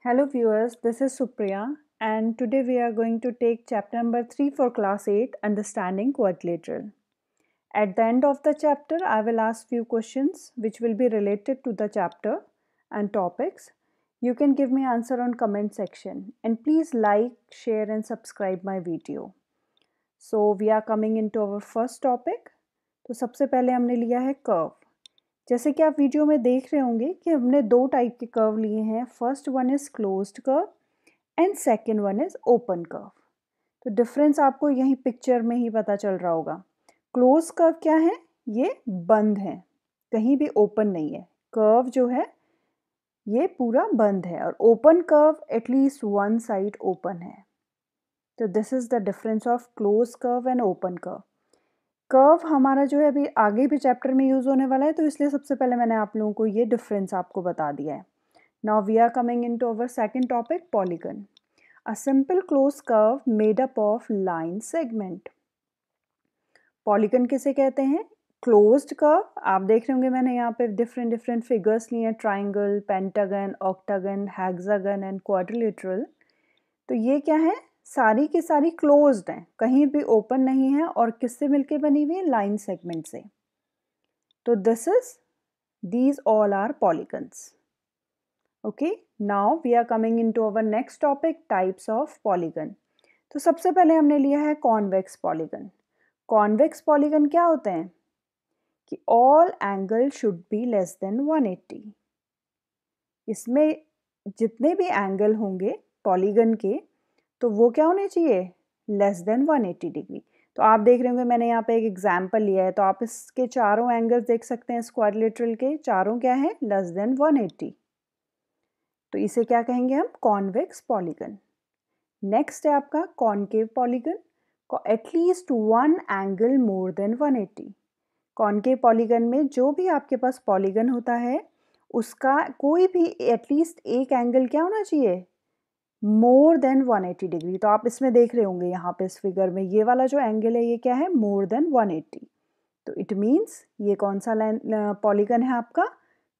Hello viewers, this is Supriya and today we are going to take chapter number 3 for class 8, Understanding Quadrilateral. At the end of the chapter, I will ask few questions which will be related to the chapter and topics. You can give me answer on comment section and please like, share and subscribe my video. So we are coming into our first topic. तो सबसे पहले हमने लिया है curve. जैसे कि आप video में देख रहे होंगे कि हमने दो टाइप के कर्व लिए हैं. First one is closed curve and second one is open curve. तो डिफरेंस आपको यहीं पिक्चर में ही पता चल रहा होगा. क्लोज कर्व क्या है? ये बंद है, कहीं भी ओपन नहीं है. कर्व जो है ये पूरा बंद है और open curve at least one side open है. तो this is the difference of close curve and open curve. Curve हमारा जो है अभी आगे भी चैप्टर में यूज़ होने वाला है, तो इसलिए सबसे पहले मैंने आप लोगों को ये डिफरेंस आपको बता दिया है. Now we are coming into our second topic, polygon. A simple close curve made up of line segment. Polygon किसे कहते हैं? Closed curve. आप देख रहे होंगे मैंने यहाँ पे डिफरेंट फिगर्स लिए हैं, triangle, pentagon, octagon, hexagon and quadrilateral. तो ये क्या है? सारी की सारी क्लोज्ड हैं, कहीं भी ओपन नहीं है और किससे मिलके बनी हुई है? लाइन सेगमेंट से. तो these all are polygons. Okay, now we are coming into our next topic, types of polygon. तो सबसे पहले हमने लिया है कॉन्वेक्स पॉलीगन. कॉन्वेक्स पॉलीगन क्या होते हैं? कि all angle should be less than 180. इसमें जितने भी एंगल होंगे पॉलीगन के, तो वो क्या होने चाहिए? Less than 180 degree. तो आप देख रहे होंगे मैंने यहाँ पे एक एग्जाम्पल लिया है, तो आप इसके चारों एंगल्स देख सकते हैं. क्वाड्रिलेटरल के चारों क्या हैं? Less than 180. तो इसे क्या कहेंगे हम? Convex polygon. नेक्स्ट है आपका concave polygon. At least one angle more than 180. Concave polygon में जो भी आपके पास पॉलीगन होता है उसका कोई भी एटलीस्ट एक एंगल क्या होना चाहिए? More than 180 degree. तो आप इसमें देख रहे होंगे यहाँ पे इस फिगर में ये वाला जो एंगल है ये क्या है? More than 180. तो इट मीन्स ये कौन सा पॉलीगन है आपका?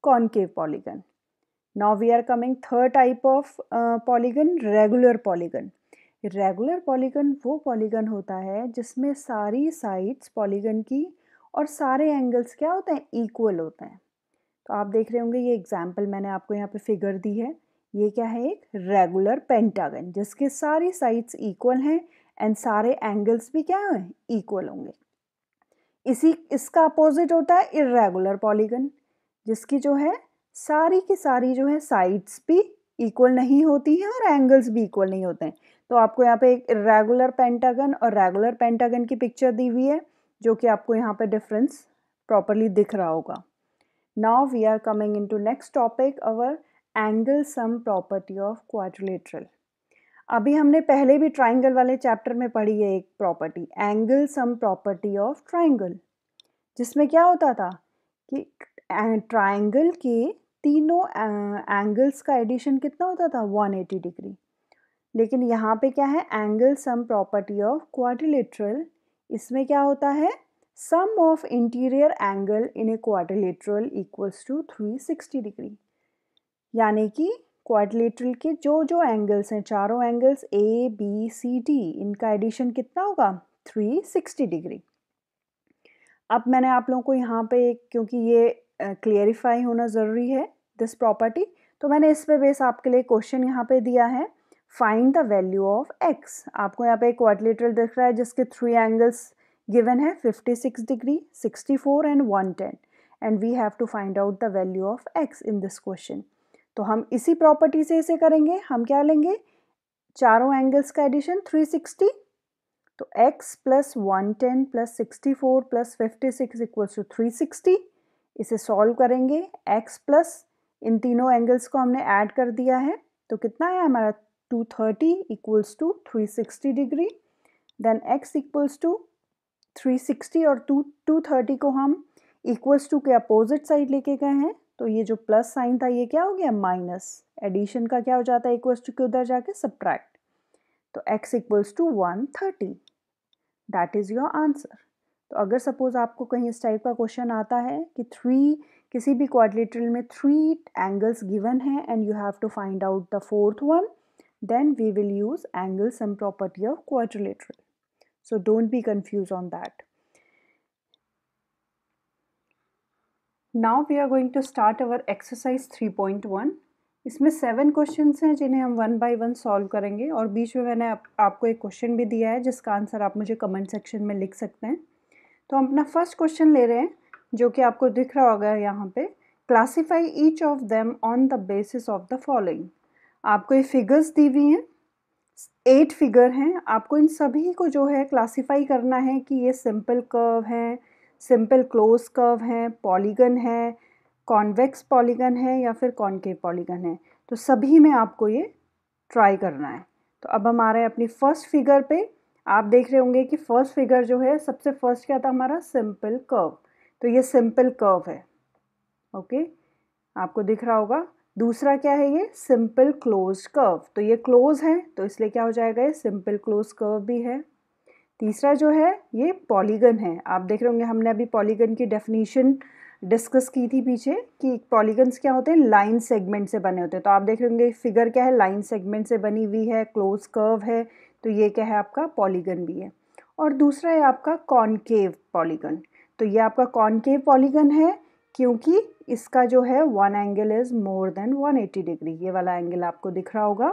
Concave polygon. Now we are coming third type of polygon, regular polygon. Regular polygon वो पॉलीगन होता है जिसमें सारी साइड्स पॉलीगन की और सारे एंगल्स क्या होते हैं? इक्वल होते हैं. तो आप देख रहे होंगे ये एग्जाम्पल मैंने आपको यहाँ पे फिगर दी है. ये क्या है? एक रेगुलर पेंटागन जिसके सारी साइड्स इक्वल हैं एंड सारे एंगल्स भी क्या हैं? इक्वल होंगे. इसका अपोजिट होता है इर्रेगुलर पॉलीगन, जिसकी जो है सारी की सारी जो है साइड्स भी इक्वल नहीं होती हैं और एंगल्स भी इक्वल नहीं होते हैं. तो आपको यहाँ पे एक इर्रेगुलर पेंटागन और रेगुलर पेंटागन की पिक्चर दी हुई है, जो कि आपको यहाँ पे डिफरेंस प्रॉपरली दिख रहा होगा. Now we are coming into next topic, our angle sum property of quadrilateral. अभी हमने पहले भी ट्राइंगल वाले चैप्टर में पढ़ी है एक property, angle sum property of triangle, जिसमें क्या होता था कि ट्राइंगल के तीनों एंगल्स का एडिशन कितना होता था? 180 डिग्री. लेकिन यहाँ पे क्या है? Angle sum property of quadrilateral. इसमें क्या होता है? Sum of interior angle in a quadrilateral equals to 360 degree. यानी कि क्वाड्रिलेटरल के जो जो एंगल्स हैं, चारों angles A B C D, इनका एडिशन कितना होगा? 360 डिग्री. अब मैंने आप लोगों को यहाँ पे क्योंकि ये क्लियरिफाई होना ज़रूरी है दिस प्रॉपर्टी, तो मैंने इस पे बेस आपके लिए क्वेश्चन यहाँ पे दिया है. Find the value of x. आपको यहाँ पे एक क्वाड्रिलेटरल दिख रहा है जिसके 3 एंगल्स गिवन है, 56 degree, 64 and 110, and we have to find out the value of x in this question. तो हम इसी प्रॉपर्टी से इसे करेंगे. हम क्या लेंगे? चारों एंगल्स का एडिशन 360. तो x plus 110 plus 64 plus 56 equals to 360. इसे सॉल्व करेंगे. x प्लस इन तीनों एंगल्स को हमने ऐड कर दिया है, तो कितना है हमारा? 230 equals to 360 degree. Then x equals to 360 और 230 को हम इक्वल्स टू के अपोजिट साइड लेके गए हैं, तो ये जो प्लस साइन था ये क्या हो गया? माइनस. एडिशन का क्या हो जाता है? इक्वल्स टू के उधर जाके सब्ट्रैक्ट. तो x equals to 130. That is your answer. तो अगर सपोज आपको कहीं इस टाइप का क्वेश्चन आता है कि 3 किसी भी क्वाड्रिलेटरल में 3 एंगल्स गिवन हैं and you have to find out the fourth one, then we will use angle sum property of quadrilateral. So don't be confused on that. Now we are going to start our exercise 3.1. इसमें 7 questions हैं जिन्हें हम 1 by 1 solve करेंगे और बीच में मैंने आपको एक क्वेश्चन भी दिया है जिसका आंसर आप मुझे कमेंट सेक्शन में लिख सकते हैं। तो हम अपना फर्स्ट क्वेश्चन ले रहे हैं जो कि आपको दिख रहा होगा यहाँ पे। Classify each of them on the basis of the following. आपको ये फिगर्स दी हुई हैं, 8 फिगर हैं। आपको इन सभी को जो है क्लासीफाई करना है कि ये सिंपल कर्व हैं, सिंपल क्लोज कर्व हैं, पॉलीगन है, कॉन्वेक्स पॉलीगन है या फिर कॉनकेव पॉलीगन है। तो सभी में आपको ये ट्राई करना है। तो अब हम आ रहे हैं अपनी फर्स्ट फिगर पे। आप देख रहे होंगे कि फर्स्ट फिगर जो है, सबसे फर्स्ट क्या था हमारा, सिंपल कर्व। तो ये सिंपल कर्व है, ओके, आपको दिख रहा होगा। दूसरा क्या है, ये सिंपल क्लोज्ड कर्व। तो ये क्लोज है तो इसलिए क्या हो जाएगा, ये सिंपल क्लोज कर्व भी है। तीसरा जो है ये पॉलीगन है। आप देख रहे होंगे हमने अभी पॉलीगन की डेफिनेशन डिस्कस की थी पीछे कि पॉलीगन्स क्या होते हैं, लाइन सेगमेंट से बने होते हैं। तो आप देख रहे होंगे फिगर क्या है, लाइन सेगमेंट से बनी हुई है, क्लोज कर्व है, तो ये क्या है, आपका पॉलीगन भी है। और दूसरा है आपका कॉनकेव पॉलीगन। तो ये आपका कॉनकेव पॉलीगन है क्योंकि इसका जो है one angle is more than 180 degree. ये वाला एंगल आपको दिख रहा होगा,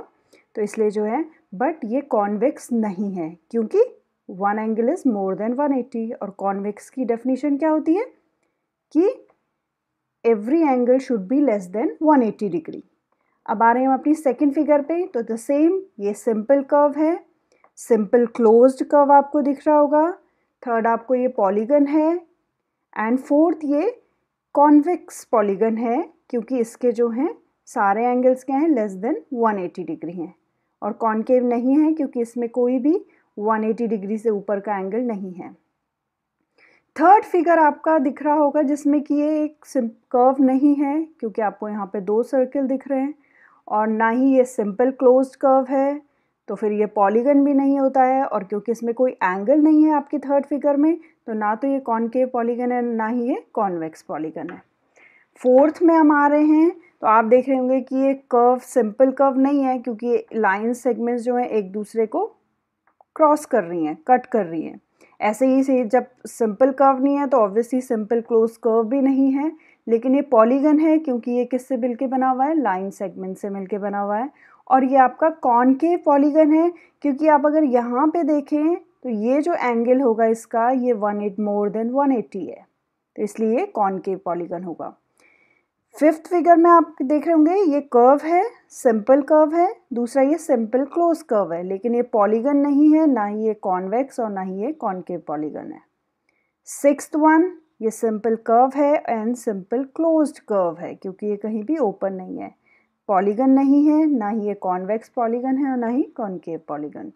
तो इसलिए जो है, बट ये कॉन्वेक्स नहीं है क्योंकि one angle is more than 180। और कॉन्वेक्स की डेफिनेशन क्या होती है कि every angle should be less than 180 degree. अब आ रहे हैं हम अपनी सेकेंड फिगर पे। तो द सेम, ये सिंपल कर्व है, सिंपल क्लोज्ड कर्व आपको दिख रहा होगा। थर्ड आपको ये पॉलीगन है एंड फोर्थ ये कॉन्वेक्स पॉलीगन है क्योंकि इसके जो हैं सारे एंगल्स क्या हैं, लेस देन 180 डिग्री हैं। और कॉनकेव नहीं है क्योंकि इसमें कोई भी 180 डिग्री से ऊपर का एंगल नहीं है। थर्ड फिगर आपका दिख रहा होगा जिसमें कि ये एक कर्व नहीं है क्योंकि आपको यहाँ पे 2 सर्कल दिख रहे हैं, और ना ही ये सिंपल क्लोज्ड कर्व है, तो फिर ये पॉलीगन भी नहीं होता है। और क्योंकि इसमें कोई एंगल नहीं है आपकी थर्ड फिगर में, तो ना तो ये कॉनकेव पॉलीगन है ना ही ये कॉन्वेक्स पॉलीगन है। फोर्थ में हम आ रहे हैं। तो आप देख रहे होंगे कि ये कर्व सिंपल कर्व नहीं है क्योंकि लाइन सेगमेंट्स जो हैं एक दूसरे को क्रॉस कर रही हैं, कट कर रही हैं। ऐसे ही से जब सिंपल कर्व नहीं है तो ऑब्वियसली सिंपल क्लोज कर्व भी नहीं है, लेकिन ये पॉलीगन है क्योंकि ये किससे मिलके बना हुआ है, लाइन सेगमेंट से मिलके बना हुआ है। और ये आपका कॉनकेव पॉलीगन है क्योंकि आप अगर यहाँ पे देखें तो ये जो एंगल होगा इसका, ये 180 मोर देन 180 है, तो इसलिए कॉनकेव पॉलीगन होगा। फिफ्थ फिगर में आप देख रहे होंगे ये कर्व है, सिंपल कर्व है। दूसरा ये सिंपल क्लोज कर्व है, लेकिन ये पॉलीगन नहीं है, ना ही ये कॉन्वेक्स और ना ही ये कॉनकेव पॉलीगन है। सिक्स्थ वन, ये सिंपल कर्व है एंड सिंपल क्लोज्ड कर्व है क्योंकि ये कहीं भी ओपन नहीं है। पॉलीगन नहीं है, ना ही ये कॉन्वेक्स पॉलीगन है और ना ही कॉनकेव पॉलीगन।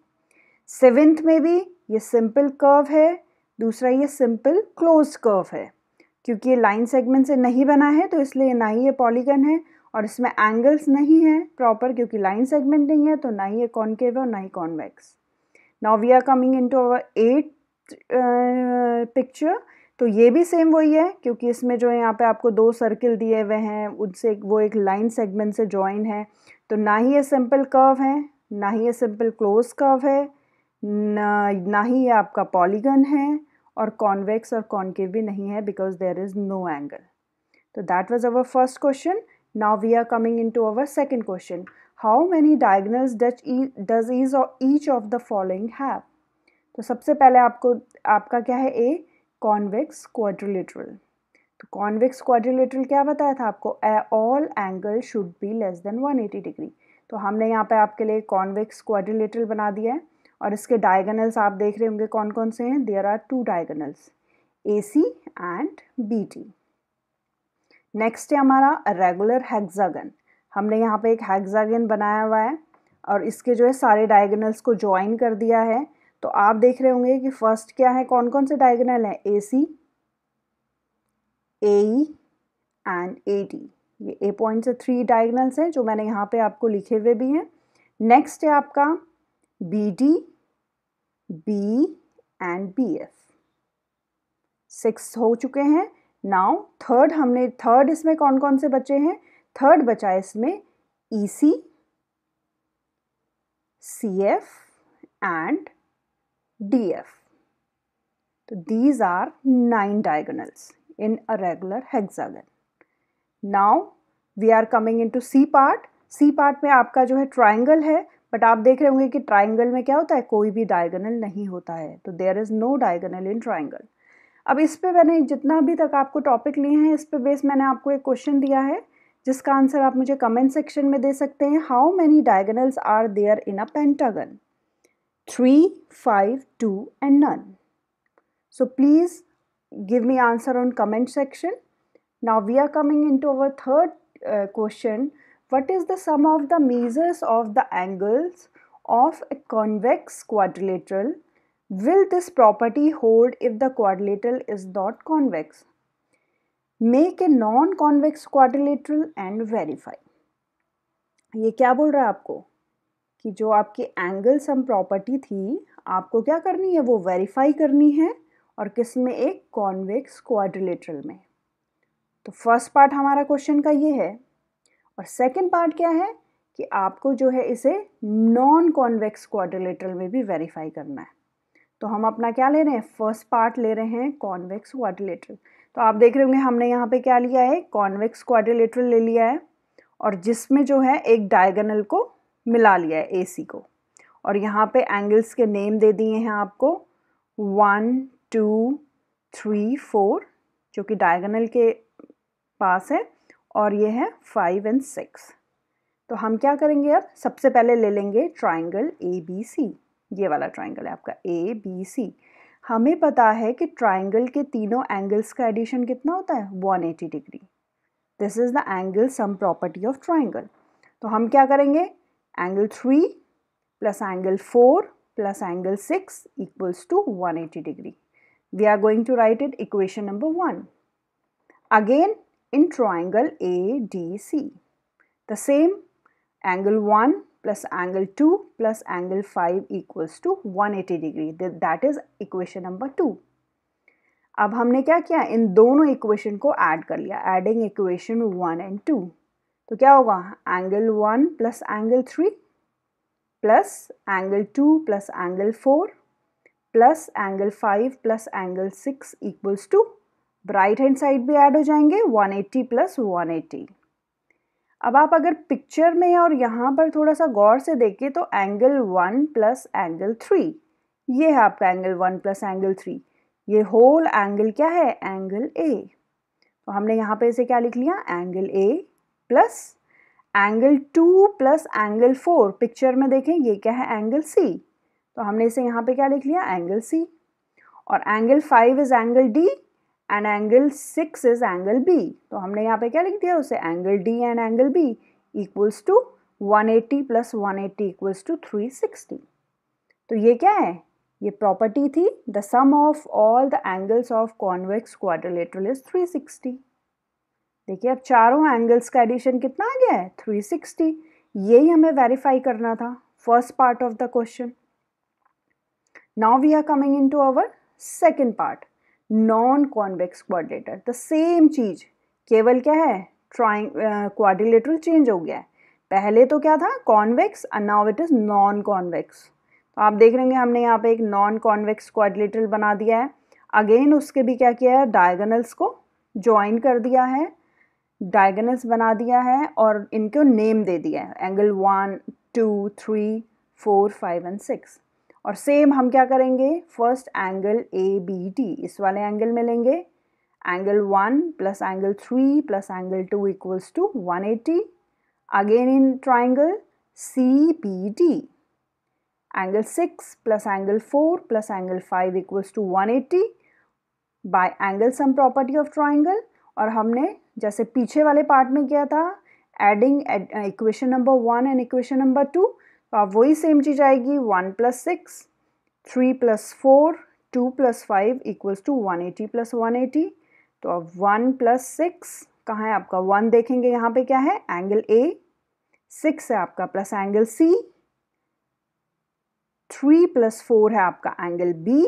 सेवेंथ में भी ये सिंपल कर्व है, दूसरा ये सिंपल क्लोज्ड कर्व है क्योंकि ये लाइन सेगमेंट से नहीं बना है, तो इसलिए ना ही ये पॉलीगन है और इसमें एंगल्स नहीं है प्रॉपर क्योंकि लाइन सेगमेंट नहीं है, तो ना ही ये कॉनकेव और ना ही convex. Now we are coming into our 8th picture. तो ये भी सेम वही है क्योंकि इसमें जो है यहाँ पे आपको 2 सर्किल दिए हुए हैं, उनसे वो एक लाइन सेगमेंट से जॉइन है। तो ना ही ये सिंपल कर्व है, ना ही ये सिंपल क्लोज कर्व है, ना ही ये आपका पॉलीगन है, और कॉन्वेक्स और कॉनकेव भी नहीं है because there is no angle. तो that was our first question. Now we are coming into our second question. How many diagonals does each of the following have. तो सबसे पहले आपका क्या है, ए कॉन्वेक्स क्वाड्रिलेटरल। तो कॉन्वेक्स क्वाड्रिलेटरल क्या बताया था आपको, all angle should be less than 180 degree. तो हमने यहाँ पे आपके लिए कॉन्वेक्स क्वाड्रिलेटरल बना दिया है और इसके डायगोनल्स आप देख रहे होंगे कौन कौन से हैं। There are 2 diagonals, AC and BT। Next है हमारा रेगुलर हेक्सागन। हमने यहाँ पे एक हेक्सागन बनाया हुआ है और इसके जो है सारे डायगोनल्स को ज्वाइन कर दिया है। तो आप देख रहे होंगे कि फर्स्ट क्या है, कौन कौन से डायगोनल हैं, AC, AE एंड AD। ये A पॉइंट से 3 डायगोनल्स हैं जो मैंने यहाँ पे आपको लिखे हुए भी हैं। नेक्स्ट है आपका BD, B एंड BF। 6 हो चुके हैं। नाउ थर्ड इसमें कौन कौन से बचे हैं? थर्ड बचा है इसमें EC, CF and DF. So these are 9 diagonals in a regular hexagon. Now we are coming into C part. C part में आपका जो है ट्राइंगल है, बट आप देख रहे होंगे कि ट्राइंगल में क्या होता है, कोई भी डायगोनल नहीं होता है, तो there is no diagonal in triangle. अब इस पे मैंने जितना अभी तक आपको टॉपिक लिए हैं, इस पे बेस मैंने आपको एक क्वेश्चन दिया है जिसका आंसर आप मुझे कमेंट सेक्शन में दे सकते हैं. How many diagonals are there in a pentagon? 3, 5, 2 and none. So please give me answer on comment section. Now we are coming into our third question. What is the sum of the measures of the angles of a convex quadrilateral? Will this property hold if the quadrilateral is not convex? Make a non-convex quadrilateral and verify. ये क्या बोल रहा है आपको कि जो आपकी angle sum property थी, आपको क्या करनी है, वो वेरीफाई करनी है, और किस में? एक कॉन्वेक्स क्वाड्रिलेटरल में. तो फर्स्ट पार्ट हमारा क्वेश्चन का ये है, और सेकंड पार्ट क्या है कि आपको जो है इसे नॉन कॉन्वेक्स क्वाड्रिलेटरल में भी वेरीफाई करना है. तो हम अपना क्या ले रहे हैं? फर्स्ट पार्ट ले रहे हैं कॉन्वेक्स क्वाड्रिलेटरल. तो आप देख रहे होंगे हमने यहाँ पे क्या लिया है, कॉन्वेक्स क्वाड्रिलेटरल ले लिया है, और जिसमें जो है एक डायगोनल को मिला लिया है AC को, और यहाँ पे एंगल्स के नेम दे दिए हैं आपको 1, 2, 3, 4 जो कि डायगोनल के पास है, और ये है 5 और 6. तो हम क्या करेंगे, अब सबसे पहले ले लेंगे ट्राइंगल ABC. ये वाला ट्राइंगल है आपका ABC. हमें पता है कि ट्राइंगल के तीनों एंगल्स का एडिशन कितना होता है? 180 degree. This is the angle sum property of triangle. तो हम क्या करेंगे, angle 3 plus angle 4 plus angle 6 equals to 180 degree. We are going to write it equation number 1. Again in triangle ADC, the same angle 1 plus angle 2 plus angle 5 equals to 180 degree. That is equation number 2. अब हमने क्या किया, इन दोनों equation को add कर लिया, adding equation 1 and 2. तो क्या होगा, angle 1 plus angle 3 plus angle 2 plus angle 4 plus angle 5 plus angle 6 equals to, right hand side भी ऐड हो जाएंगे 180 प्लस 180. अब आप अगर पिक्चर में और यहाँ पर थोड़ा सा गौर से देखें तो एंगल 1 प्लस एंगल 3, ये है आपका एंगल 1 प्लस एंगल 3, ये होल एंगल क्या है, एंगल A. तो हमने यहाँ पे इसे क्या लिख लिया, angle A plus angle 2 plus angle 4, picture में देखें ये क्या है, एंगल C. तो हमने इसे यहाँ पे क्या लिख लिया, एंगल C. और angle 5 is angle D and angle 6 is angle B. तो हमने यहाँ पे क्या लिख दिया उसे, angle D and angle B equals to 180 plus 180 equals to 360. तो ये क्या है, ये प्रॉपर्टी थी, the sum of all the angles of convex quadrilateral is 360. देखिए अब चारों एंगल्स का एडिशन कितना आ गया है, 360. यही हमें वेरीफाई करना था, first part of the question. Now we are coming into our second part, non convex quadrilateral. The same चीज, केवल क्या है, क्वाड्रिलेटरल चेंज हो गया है. पहले तो क्या था, convex, and now it is non convex. तो आप देख रहे हैं हमने यहाँ पे एक नॉन कॉन्वेक्स क्वाड्रिलेटरल बना दिया है. अगेन उसके भी क्या किया है, डायगोनल्स को ज्वाइन कर दिया है, डायगोनल्स बना दिया है, और इनको नेम दे दिया है, एंगल 1, 2, 3, 4, 5 and 6. और सेम हम क्या करेंगे, फर्स्ट एंगल ABD इस वाले एंगल में लेंगे, angle 1 plus angle 3 plus angle 2 equals to 180. Again in triangle CBD, angle 6 plus angle 4 plus angle 5 equals to 180 by angle sum property of triangle. और हमने जैसे पीछे वाले पार्ट में किया था, adding equation number 1 and equation number 2, तो आप वही सेम चीज आएगी, 1 plus 6, 3 plus 4, 2 plus 5 equals to 180 plus 180. तो अब 1 प्लस 6 कहाँ है आपका, 1 देखेंगे यहाँ पे क्या है, एंगल A, 6 है आपका प्लस एंगल C, 3 प्लस 4 है आपका एंगल B,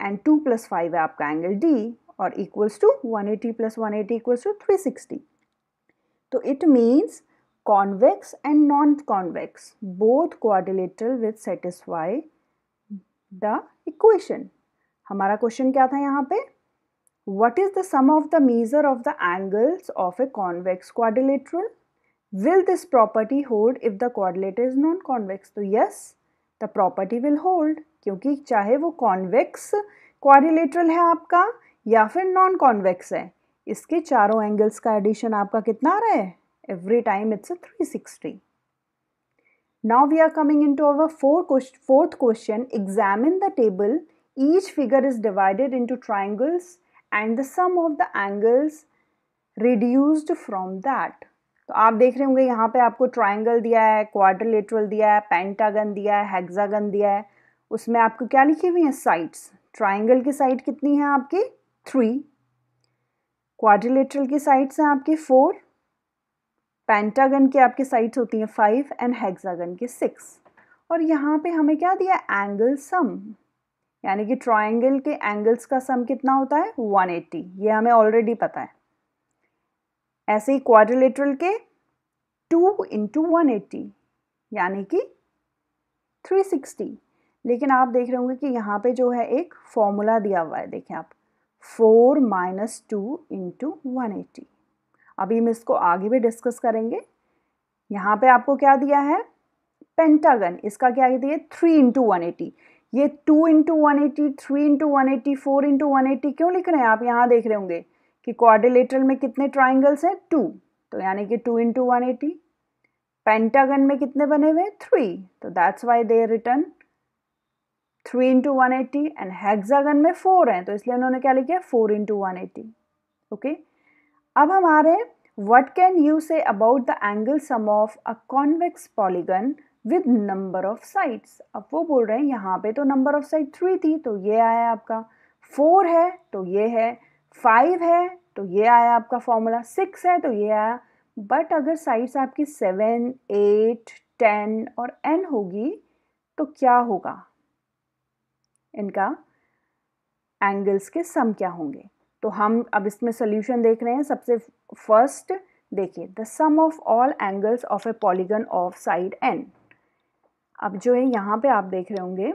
एंड 2 प्लस 5 है आपका angle D, or equals to 180 plus 180 equals to 360. So it means convex and non-convex both quadrilateral will satisfy the equation. हमारा क्वेश्चन क्या था यहाँ पे? What is the sum of the measure of the angles of a convex quadrilateral? Will this property hold if the quadrilateral is non-convex? तो yes, the property will hold, क्योंकि चाहे वो convex quadrilateral है आपका या फिर non-convex है, इसके चारों एंगल्स का एडिशन आपका कितना आ रहा है? Every time it's a 360. Now we are coming into our fourth question. Examine the table. Each figure is divided into triangles and the sum of the angles reduced from that. तो आप देख रहे होंगे यहाँ पे आपको ट्राइंगल दिया है, क्वाड्रिलेटरल दिया है, पेंटागन दिया है, हेक्सागन दिया है. उसमें आपको क्या लिखी हुई है? साइड्स. ट्राइंगल की साइड कितनी है आपकी? 3. क्वाड्रिलेटरल की साइड्स हैं आपकी 4. पेंटागन की आपकी साइड्स होती हैं 5 एंड हेक्सागन की 6. और यहाँ पे हमें क्या दिया? एंगल सम, यानी कि ट्राइंगल के एंगल्स का सम कितना होता है? 180. ये हमें ऑलरेडी पता है. ऐसे ही क्वाड्रिलेटरल के 2 × 180 यानी कि 360. लेकिन आप देख रहे होंगे कि यहाँ पे जो है एक फॉर्मूला दिया हुआ है, देखें आप, 4 - 2 × 180. अभी हम इसको आगे भी डिस्कस करेंगे. यहाँ पे आपको क्या दिया है? पेंटागन. इसका क्या दिया? 3 × 180. ये 2 × 180, 3 × 180, 4 × 180 क्यों लिख रहे हैं आप? यहाँ देख रहे होंगे कि क्वाड्रिलेटरल में कितने ट्राइंगल्स हैं? 2. तो यानी कि 2 × 180. पेंटागन में कितने बने हुए? 3. तो that's why they return 3 × 180. And hexagon में 4 हैं, तो इसलिए उन्होंने क्या लिखा? 4 × 180. ओके. अब हमारे what can you say about the angle some of a convex polygon with number of sides. अब वो बोल रहे हैं यहाँ पे तो नंबर ऑफ साइड 3 थी, तो ये आया आपका. 4 है तो ये है. 5 है तो ये आया आपका फॉर्मूला. 6 है तो ये आया. बट अगर साइड्स आपकी 7, 8, 10 और n होगी तो क्या होगा? इनका एंगल्स के सम क्या होंगे? तो हम अब इसमें सोल्यूशन देख रहे हैं. सबसे फर्स्ट देखिए, the sum of all angles of a polygon of side n. अब जो है यहाँ पे आप देख रहे होंगे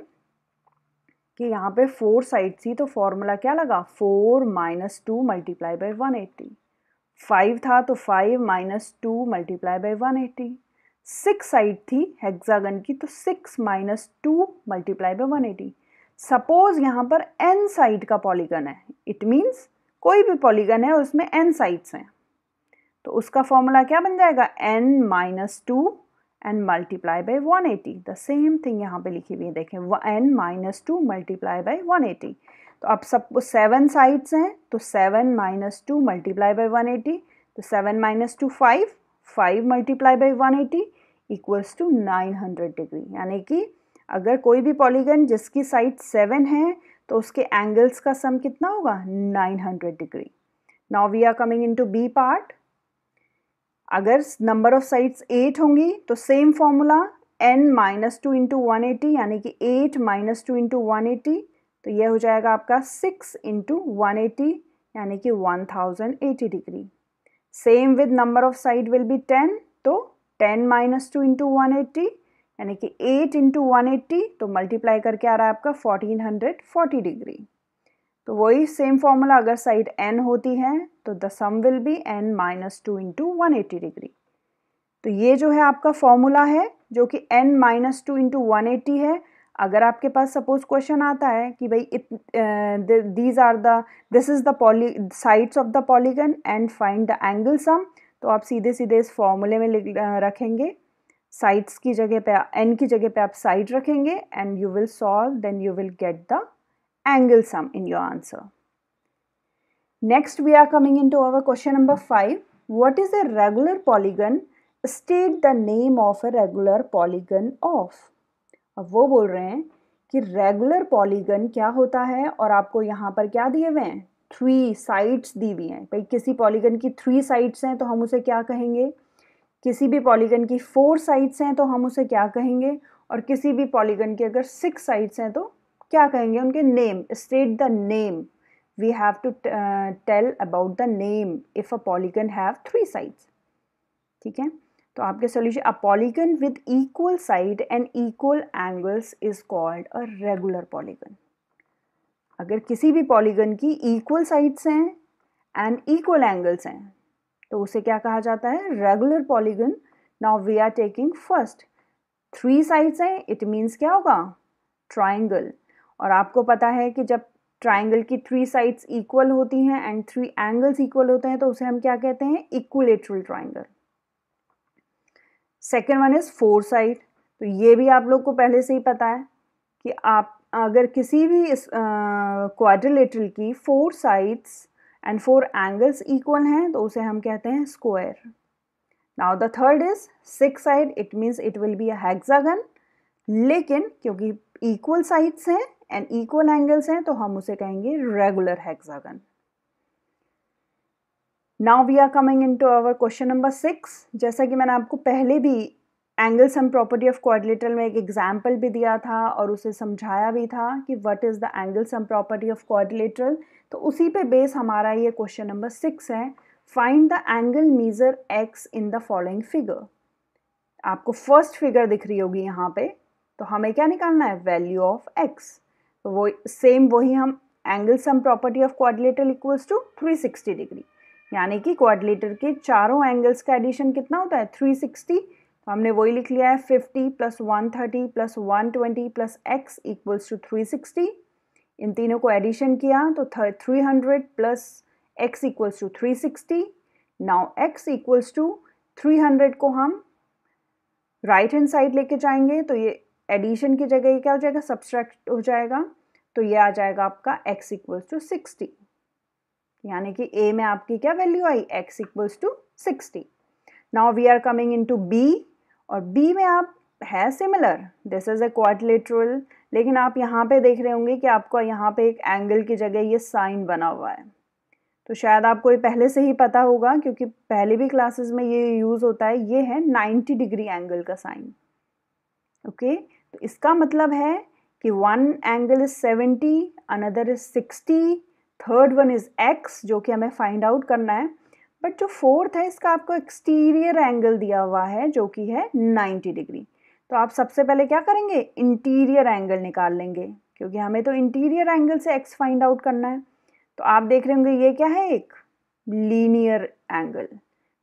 कि यहाँ पे 4 साइड थी, तो फॉर्मूला क्या लगा? 4 - 2 × 180. 5 था तो 5 - 2 × 180. 6 साइड थी हेक्सागन की, तो 6 - 2 × 180. सपोज यहाँ पर n साइड का पॉलीगन है, इट मीन्स कोई भी पॉलीगन है उसमें n साइड्स हैं, तो उसका फॉर्मूला क्या बन जाएगा? n - 2 and multiply by 180. The same thing यहाँ पे लिखी हुई है, देखें, n - 2 × 180. तो अब सब 7 साइड्स हैं, तो 7 - 2 × 180. तो 7 - 2 5, 5 × 180 इक्वल्स टू 900 डिग्री. यानी कि अगर कोई भी पॉलीगन जिसकी साइड 7 है तो उसके एंगल्स का सम कितना होगा? 900 degree. Now we are coming into b part. अगर नंबर ऑफ साइड्स 8 होंगी तो सेम फॉर्मूला, n - 2 × 180 यानी कि 8 - 2 × 180. तो ये हो जाएगा आपका 6 × 180 यानी कि 1080 degree. Same with number of side will be 10, तो 10 - 2 × 180 यानी कि 8 × 180, तो मल्टीप्लाई करके आ रहा है आपका 1440 डिग्री. तो वही सेम फॉर्मूला, अगर साइड n होती है तो the sum will be n - 2 × 180 degree. तो ये जो है आपका फॉर्मूला है जो कि n - 2 × 180 है. अगर आपके पास सपोज क्वेश्चन आता है कि भाई this is the sides of the polygon and find the angle सम, तो आप सीधे सीधे इस फॉर्मूले में रखेंगे. साइड्स की जगह पे n की जगह पे आप साइड रखेंगे and you will solve, then you will get the angle sum in your answer. Next we are coming into our question number 5. What is a regular polygon? State the name of a regular polygon of. अब वो बोल रहे हैं कि regular polygon क्या होता है और आपको यहाँ पर क्या दिए हुए हैं? 3 साइड्स दी हुई हैं. भाई किसी पॉलीगन की 3 साइड्स हैं तो हम उसे क्या कहेंगे? किसी भी पॉलीगन की 4 साइड्स हैं तो हम उसे क्या कहेंगे? और किसी भी पॉलीगन की अगर 6 साइड्स हैं तो क्या कहेंगे? उनके name. State the name. we have to tell about the name if a polygon have 3 sides. ठीक है, तो आपके solution, a polygon with equal side and equal angles is called a regular polygon. अगर किसी भी पॉलीगन की equal sides हैं and equal angles हैं तो उसे क्या कहा जाता है? Regular polygon. Now we are taking first 3 sides हैं, इट मीन्स क्या होगा? ट्राइंगल. और आपको पता है कि जब ट्राइंगल की 3 साइड्स इक्वल होती हैं एंड 3 एंगल्स इक्वल होते हैं तो उसे हम क्या कहते हैं? Equilateral triangle. Second one is 4 side. तो ये भी आप लोग को पहले से ही पता है कि आप अगर किसी भी क्वाड्रिलेटरल की 4 साइड्स एंड 4 एंगल्स इक्वल हैं तो उसे हम कहते हैं square. Now the third is 6 side. It means it will be a hexagon. लेकिन क्योंकि इक्वल साइड्स हैं एंड इक्वल एंगल्स हैं तो हम उसे कहेंगे regular hexagon. Now we are coming into our question number 6. जैसा कि मैंने आपको पहले भी angle sum property of quadrilateral में एक एग्जाम्पल भी दिया था और उसे समझाया भी था कि what is the angle sum property of quadrilateral, तो उसी पे बेस हमारा ये क्वेश्चन नंबर 6 है. Find the angle measure x in the following figure. आपको फर्स्ट फिगर दिख रही होगी यहाँ पे, तो हमें क्या निकालना है? Value of x. तो वो सेम वही हम angle sum property of quadrilateral equals to 360 degree, यानी कि क्वाड्रिलेटर के चारों एंगल्स का एडिशन कितना होता है? 360. तो हमने वही लिख लिया है 50 + 130 + 120 + x इक्वल्स टू 360. इन तीनों को एडिशन किया तो 300 + x equals to 360. Now x equals to 300 को हम राइट हैंड साइड लेके जाएंगे तो ये एडिशन की जगह ये क्या हो जाएगा? सब्सट्रैक्ट हो जाएगा. तो ये आ जाएगा आपका x इक्वल्स टू 60, यानी कि a में आपकी क्या वैल्यू आई? x equals to 60. Now we are coming into b, और b में आप है similar, this is a quadrilateral, लेकिन आप यहाँ पे देख रहे होंगे कि आपको यहाँ पे एक एंगल की जगह ये साइन बना हुआ है. तो शायद आपको ये पहले से ही पता होगा क्योंकि पहले भी क्लासेस में ये यूज़ होता है. ये है 90 डिग्री एंगल का साइन. ओके, तो इसका मतलब है कि one angle is 70, another is 60, third one is x जो कि हमें फाइंड आउट करना है. बट जो फोर्थ है इसका आपको एक्सटीरियर एंगल दिया हुआ है जो कि है 90 डिग्री. तो आप सबसे पहले क्या करेंगे? इंटीरियर एंगल निकाल लेंगे क्योंकि हमें तो इंटीरियर एंगल से x फाइंड आउट करना है. तो आप देख रहे होंगे ये क्या है? एक लीनियर एंगल.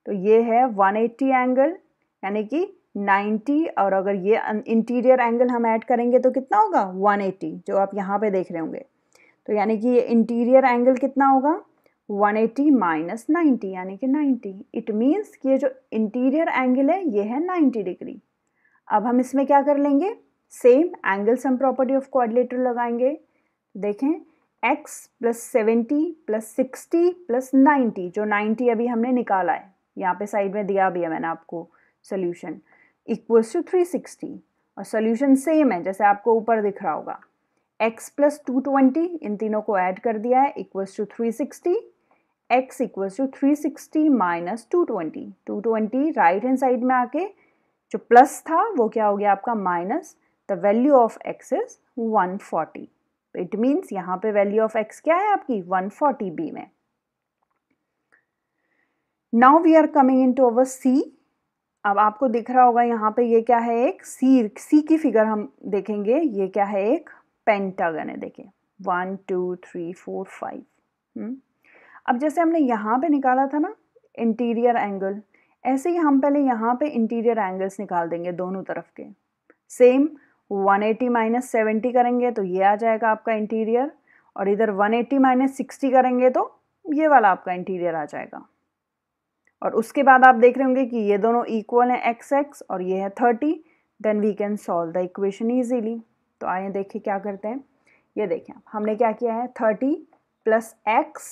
तो ये है 180 एंगल, यानी कि 90, और अगर ये इंटीरियर एंगल हम ऐड करेंगे तो कितना होगा? 180, जो आप यहाँ पे देख रहे होंगे. तो यानी कि ये इंटीरियर एंगल कितना होगा? 180 - 90, यानी कि 90. इट मीन्स कि ये जो इंटीरियर एंगल है ये है 90 डिग्री. अब हम इसमें क्या कर लेंगे? Same angle sum property of quadrilateral लगाएंगे. देखें, x + 70 + 60 + 90, जो 90 अभी हमने निकाला है, यहाँ पे साइड में दिया भी है मैंने आपको सोल्यूशन, इक्वल्स टू 360. और सोल्यूशन सेम है जैसे आपको ऊपर दिख रहा होगा. x + 220, इन तीनों को ऐड कर दिया है, equals to 360. x equals to 360 - 220. 220 right hand side में आके जो प्लस था वो क्या हो गया आपका? Minus. The value of x is 140. It means यहाँ पे वैल्यू ऑफ x क्या है आपकी? 140 b में. Now we are coming into our c. अब आपको दिख रहा होगा यहाँ पे ये क्या है? एक c की फिगर हम देखेंगे. ये क्या है? एक पेंटागन है. देखिए 1 2 3 4 5. अब जैसे हमने यहाँ पे निकाला था ना इंटीरियर एंगल, ऐसे ही हम पहले यहाँ पे इंटीरियर एंगल्स निकाल देंगे दोनों तरफ के. सेम 180 - 70 करेंगे तो ये आ जाएगा आपका इंटीरियर, और इधर 180 - 60 करेंगे तो ये वाला आपका इंटीरियर आ जाएगा. और उसके बाद आप देख रहे होंगे कि ये दोनों इक्वल हैं x और ये है 30. Then we can solve the equation easily. तो आइए देखिए क्या करते हैं. ये देखें हमने क्या किया है? 30 + x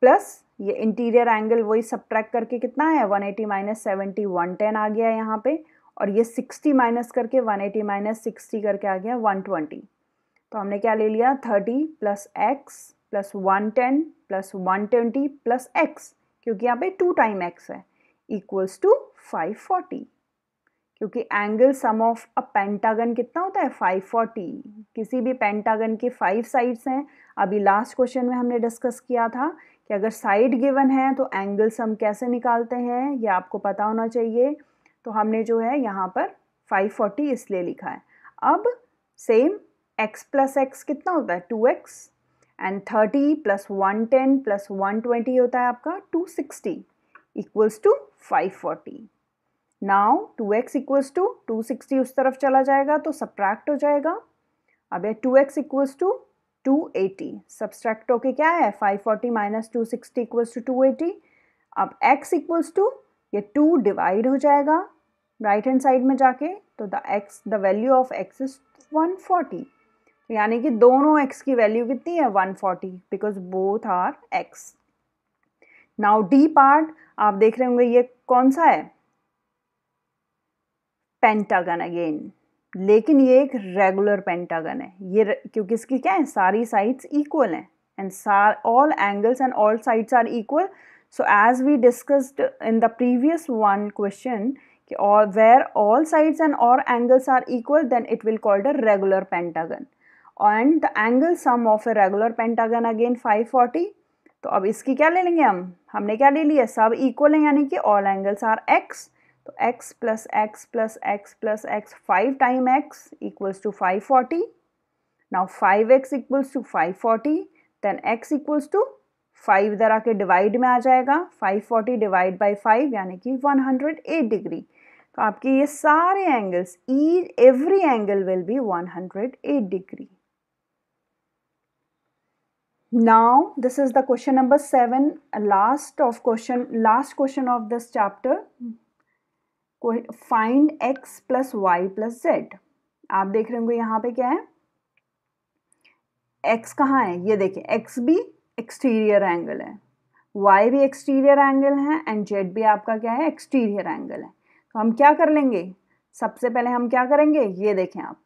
प्लस ये इंटीरियर एंगल वही सब्ट्रैक्ट करके कितना है? 180 - 70 110 आ गया यहाँ पे, और ये 60 माइनस करके 180 - 60 करके आ गया 120. तो हमने क्या ले लिया? 30 + x + 110 + 120 + x, क्योंकि यहाँ पे 2 टाइम x है, इक्वल्स टू 540. क्योंकि angle sum of a pentagon कितना होता है? 540. किसी भी पेंटागन के 5 साइड्स हैं, अभी लास्ट क्वेश्चन में हमने डिस्कस किया था कि अगर साइड गिवन है तो एंगल सम कैसे निकालते हैं, ये आपको पता होना चाहिए। तो हमने जो है यहाँ पर 540 इसलिए लिखा है। अब सेम x प्लस एक्स कितना होता है 2x एंड 30 प्लस 110 प्लस 120 होता है आपका 260 equals to 540। Now 2x equals to 260 उस तरफ चला जाएगा तो सब्ट्रैक्ट हो जाएगा। अब ये 2x इक्वल्स टू 280 सब्ट्रैक्ट होके क्या है 540 माइनस 260 इक्वल्स टू 280। अब x इक्वल्स टू ये 2 डिवाइड हो जाएगा राइट हैंड साइड में जाके, तो the value of x is 140। यानी कि दोनों x की वैल्यू कितनी है 140 because both are x। Now d part आप देख रहे होंगे ये कौन सा है पेंटागन अगेन, लेकिन ये एक रेगुलर पेंटागन है ये क्योंकि इसकी क्या है सारी साइड्स इक्वल हैं and all angles and all sides are equal. So as we discussed in the previous one question, or where all sides and all angles are equal, then it will called a regular pentagon. And the angle sum of a regular pentagon again 540. तो अब इसकी क्या ले लेंगे हमने क्या ले लिया सब इक्वल है यानी कि all angles are x, तो x plus x plus x plus x 5 time x equals to 540. Now 5x equals to 540, then x equals to 5 इधर आके डिवाइड में आ जाएगा 540 डिवाइड बाई 5 यानी कि 108 डिग्री। तो आपके ये सारे angles every angle will be 108 degree. Now this is the question number 7, last question of this chapter. Find x plus y plus z. आप देख रहे होंगे यहाँ पे क्या है x कहाँ है, ये देखिए x भी एक्सटीरियर एंगल है, y भी एक्सटीरियर एंगल है एंड z भी आपका क्या है एक्सटीरियर एंगल है। तो हम क्या कर लेंगे सबसे पहले हम क्या करेंगे ये देखें आप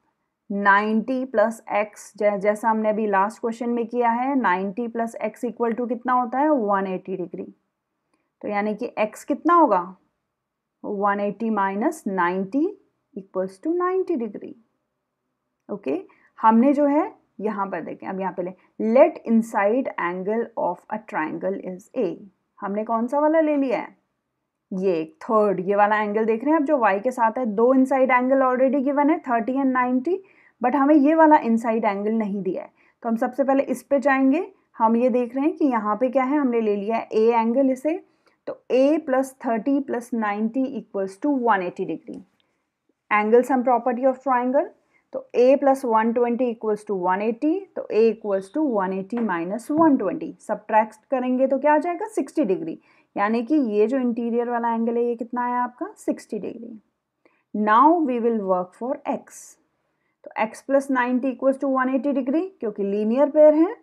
90 प्लस एक्स जैसा हमने अभी लास्ट क्वेश्चन में किया है 90 प्लस एक्स इक्वल टू कितना होता है 180 डिग्री। तो यानी कि x कितना होगा 180 minus 90 equals to 90 degree. Okay हमने जो है यहाँ पर देखें अब यहाँ पे let inside angle of a triangle is a. हमने कौन सा वाला ले लिया है ये थर्ड, ये वाला एंगल देख रहे हैं आप जो y के साथ है। दो इनसाइड एंगल ऑलरेडी गिवन है 30 एंड 90, बट हमें ये वाला इनसाइड एंगल नहीं दिया है। तो हम सबसे पहले इस पे जाएंगे। हम ये देख रहे हैं कि यहाँ पे क्या है हमने ले लिया है ए एंगल इसे, तो a plus 30 plus 90 equals to 180 degree. Angle sum property of triangle, तो a प्लस 120 इक्वल्स टू 180, तो a equals to 180 minus 120 subtract करेंगे तो क्या आ जाएगा 60 डिग्री। यानी कि ये जो इंटीरियर वाला एंगल है ये कितना है आपका 60 degree. Now we will work for x। तो x plus 90 equals to 180 degree क्योंकि लीनियर पेयर है,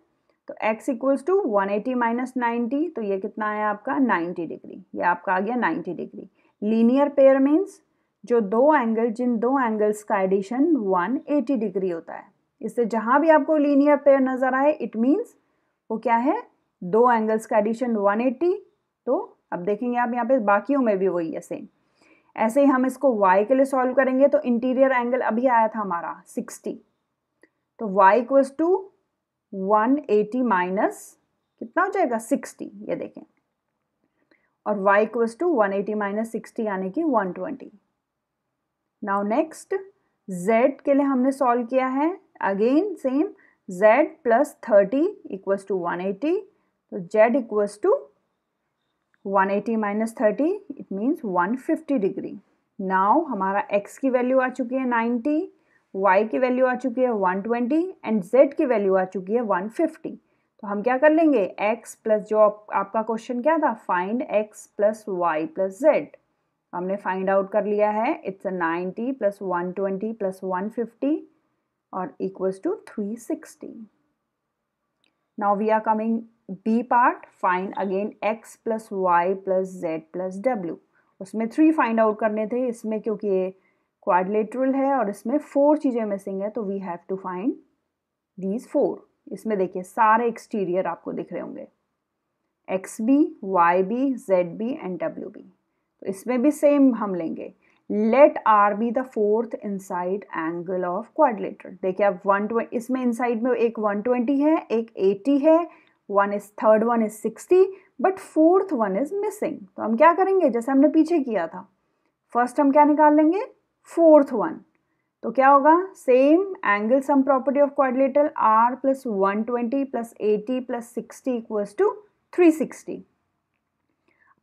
तो x इक्वल्स टू 180 माइनस 90, तो ये कितना है आपका 90 डिग्री। ये आपका आ गया 90 डिग्री। लीनियर पेयर मीन्स जिन दो एंगल्स का एडिशन 180 डिग्री होता है। इससे जहां भी आपको लीनियर पेयर नजर आए इट मीन्स वो क्या है दो एंगल्स का एडिशन 180। तो अब देखेंगे आप यहाँ पे बाकियों में भी वही है सेम। ऐसे ही हम इसको y के लिए सॉल्व करेंगे तो इंटीरियर एंगल अभी आया था हमारा 60, तो y इक्वल्स टू 180 माइनस कितना हो जाएगा 60, ये देखें, और y इक्वल्स टू 180 माइनस 60 यानी कि 120। नाउ नेक्स्ट z के लिए हमने सॉल्व किया है again same z plus 30 equals to 180, तो z equals to 180 minus 30 it means 150 degree. Now हमारा x की वैल्यू आ चुकी है 90, y की वैल्यू आ चुकी है 120 एंड z की वैल्यू आ चुकी है 150। तो हम क्या कर लेंगे x प्लस जो आपका क्वेश्चन क्या था find x plus y plus z, हमने फाइंड आउट कर लिया है इट्स 90 प्लस 120 प्लस 150 और equals to 360। Now we are coming B part, find again x plus y plus z plus w। उसमें 3 फाइंड आउट करने थे, इसमें क्योंकि ये क्वाड्रिलेटरल है और इसमें 4 चीज़ें मिसिंग है तो we have to find these 4। इसमें देखिए सारे एक्सटीरियर आपको दिख रहे होंगे XB, YB, ZB and WB। तो इसमें भी सेम हम लेंगे, let r be the fourth inside angle of quadrilateral. देखिए अब 120, इसमें इनसाइड में एक 120 है, एक 80 है, third one is 60, but fourth one is missing. तो हम क्या करेंगे, जैसे हमने पीछे किया था, फर्स्ट हम क्या निकाल लेंगे, फोर्थ वन। तो क्या होगा, same angle sum property of quadrilateral, R plus 120 plus 80 plus 60 equals to 360।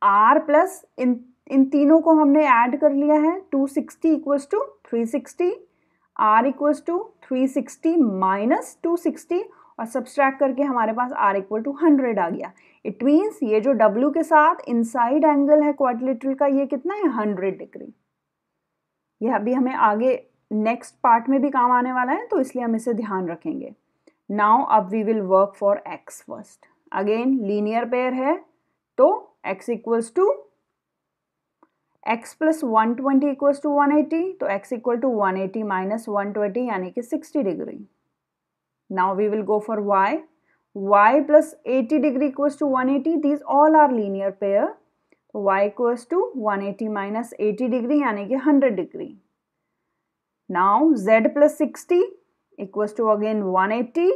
R plus इन तीनों को हमने ऐड कर लिया है, 260 equals to 360, R equals to 360 minus 260 और सब्सट्रैक्ट करके हमारे पास आर इक्वल टू 100 आ गया। इट मीन्स ये जो W के साथ इनसाइड एंगल है क्वाड्रिलेटरल का, ये कितना है, 100 डिग्री। यह अभी हमें आगे नेक्स्ट पार्ट में भी काम आने वाला है, तो इसलिए हम इसे ध्यान रखेंगे। नाउ अब we will work for x first. Again linear pair है, तो x equals to x plus 120 equals to 180, तो x इक्वल टू 180 माइनस 120 यानी कि 60 degree. Now we will go for y plus 80 degree equals to 180, these all are linear pair, तो y equals to 180 minus 80 degree यानी कि 100 degree. Now z plus 60 equals to again 180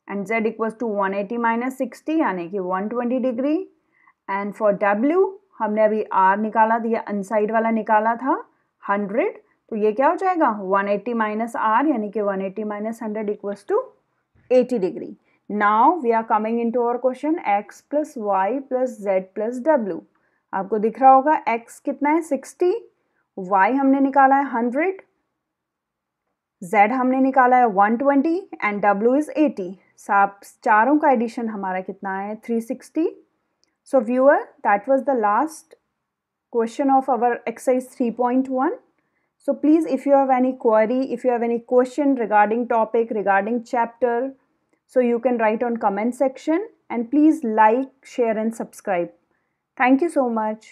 and z equals to 180 minus 60 यानी कि 120 degree. And for w हमने अभी r निकाला था, या इनसाइड वाला निकाला था 100, तो ये क्या हो जाएगा, 180 माइनस r यानी कि 180 minus 100 equals to 80 degree. Now we are coming into our question, x plus y plus z plus w। आपको दिख रहा होगा x कितना है, 60, y हमने निकाला है 100, z हमने निकाला है 120 एंड w इज 80। चारों का एडिशन हमारा कितना है, 360। So viewer, that was the last question of our exercise 3.1. So please, if you have any query, if you have any question regarding topic, regarding chapter, so you can write on comment section, and please like, share and subscribe. Thank you so much.